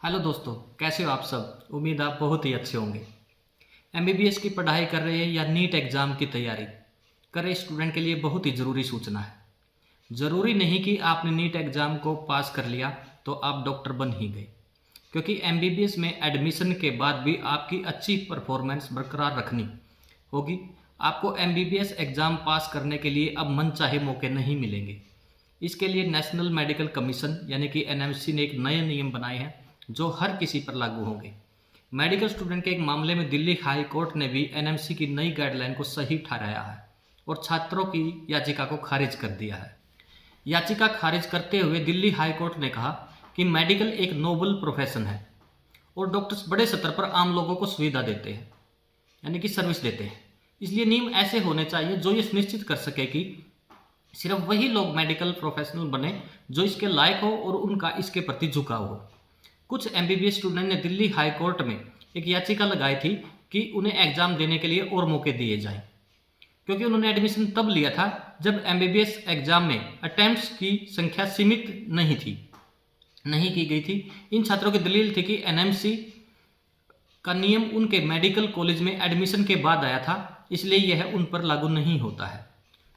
Hello दोस्तों, कैसे हो आप सब। उम्मीद आप बहुत ही अच्छे होंगे। एमबीबीएस की पढ़ाई कर रहे हैं या नीट एग्ज़ाम की तैयारी कर रहे स्टूडेंट के लिए बहुत ही ज़रूरी सूचना है। ज़रूरी नहीं कि आपने नीट एग्ज़ाम को पास कर लिया तो आप डॉक्टर बन ही गए, क्योंकि एमबीबीएस में एडमिशन के बाद भी आपकी अच्छी परफॉर्मेंस बरकरार रखनी होगी। आपको एमबीबीएस एग्ज़ाम पास करने के लिए अब मनचाहे मौके नहीं मिलेंगे। इसके लिए नेशनल मेडिकल कमीशन यानी कि एनएमसी ने एक नए नियम बनाए हैं जो हर किसी पर लागू होंगे। मेडिकल स्टूडेंट के एक मामले में दिल्ली हाई कोर्ट ने भी एनएमसी की नई गाइडलाइन को सही ठहराया है और छात्रों की याचिका को खारिज कर दिया है। याचिका खारिज करते हुए दिल्ली हाई कोर्ट ने कहा कि मेडिकल एक नोबल प्रोफेशन है और डॉक्टर्स बड़े स्तर पर आम लोगों को सुविधा देते हैं, यानी कि सर्विस देते हैं। इसलिए नियम ऐसे होने चाहिए जो ये सुनिश्चित कर सके कि सिर्फ वही लोग मेडिकल प्रोफेशनल बने जो इसके लायक हो और उनका इसके प्रति झुकाव हो। कुछ एमबीबीएस स्टूडेंट ने दिल्ली हाई कोर्ट में एक याचिका लगाई थी कि उन्हें एग्जाम देने के लिए और मौके दिए जाएं, क्योंकि उन्होंने एडमिशन तब लिया था जब एमबीबीएस एग्जाम में अटेम्प्ट्स की संख्या सीमित नहीं की गई थी। इन छात्रों की दलील थी कि एनएमसी का नियम उनके मेडिकल कॉलेज में एडमिशन के बाद आया था, इसलिए यह उन पर लागू नहीं होता है।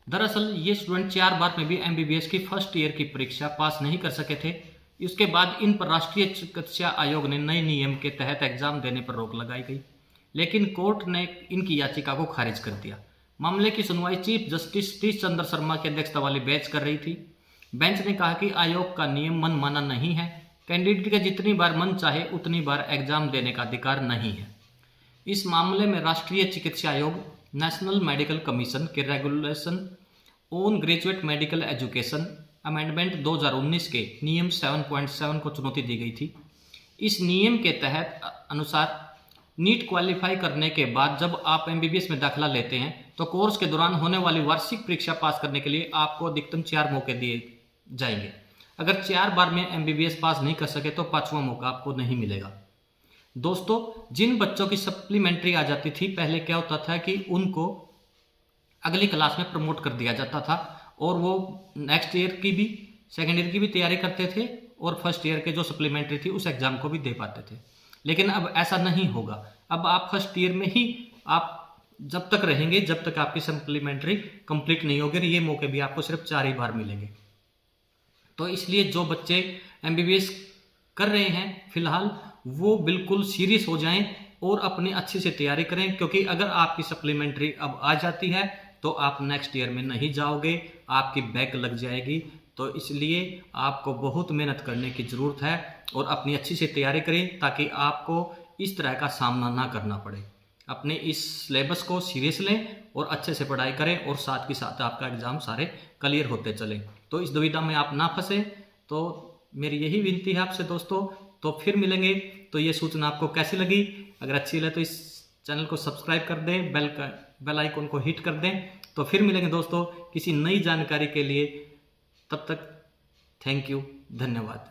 दरअसल ये स्टूडेंट 4 बार में भी एमबीबीएस की फर्स्ट ईयर की परीक्षा पास नहीं कर सके थे। इसके बाद इन पर राष्ट्रीय चिकित्सा आयोग ने नए नियम के तहत एग्जाम देने पर रोक लगाई गई, लेकिन कोर्ट ने इनकी याचिका को खारिज कर दिया। मामले की सुनवाई चीफ जस्टिस सतीश चंद्र शर्मा की अध्यक्षता वाली बेंच कर रही थी। बेंच ने कहा कि आयोग का नियम मनमाना नहीं है। कैंडिडेट के जितनी बार मन चाहे उतनी बार एग्जाम देने का अधिकार नहीं है। इस मामले में राष्ट्रीय चिकित्सा आयोग नेशनल मेडिकल कमीशन के regulation on graduate medical education amendment 2019 के नियम 7.7 को चुनौती दी गई थी। इस नियम के तहत अनुसार नीट क्वालिफाई करने के बाद जब आप एमबीबीएस में दाखिला लेते हैं तो कोर्स के दौरान होने वाली वार्षिक परीक्षा पास करने के लिए आपको अधिकतम 4 मौके दिए जाएंगे। अगर 4 बार में एमबीबीएस पास नहीं कर सके तो 5वां मौका आपको नहीं मिलेगा। दोस्तों, जिन बच्चों की सप्लीमेंट्री आ जाती थी, पहले क्या होता था कि उनको अगली क्लास में प्रमोट कर दिया जाता था और वो नेक्स्ट ईयर की भी, सेकेंड ईयर की भी तैयारी करते थे और फर्स्ट ईयर के जो सप्लीमेंट्री थी उस एग्ज़ाम को भी दे पाते थे। लेकिन अब ऐसा नहीं होगा। अब आप फर्स्ट ईयर में ही आप जब तक रहेंगे जब तक आपकी सप्लीमेंट्री कंप्लीट नहीं होगी, ये मौके भी आपको सिर्फ 4 ही बार मिलेंगे। तो इसलिए जो बच्चे एमबीबीएस कर रहे हैं फिलहाल, वो बिल्कुल सीरियस हो जाएं और अपनी अच्छे से तैयारी करें, क्योंकि अगर आपकी सप्लीमेंट्री अब आ जाती है तो आप नेक्स्ट ईयर में नहीं जाओगे, आपकी बैक लग जाएगी। तो इसलिए आपको बहुत मेहनत करने की ज़रूरत है और अपनी अच्छी से तैयारी करें ताकि आपको इस तरह का सामना ना करना पड़े। अपने इस सिलेबस को सीरियस लें और अच्छे से पढ़ाई करें और साथ के साथ आपका एग्ज़ाम सारे क्लियर होते चलें। तो इस दुविधा में आप ना फंसें। तो मेरी यही विनती है आपसे दोस्तों। तो फिर मिलेंगे। तो ये सूचना आपको कैसी लगी? अगर अच्छी लगे तो इस चैनल को सब्सक्राइब कर दें, बेल आइकन को हिट कर दें। तो फिर मिलेंगे दोस्तों किसी नई जानकारी के लिए। तब तक थैंक यू, धन्यवाद।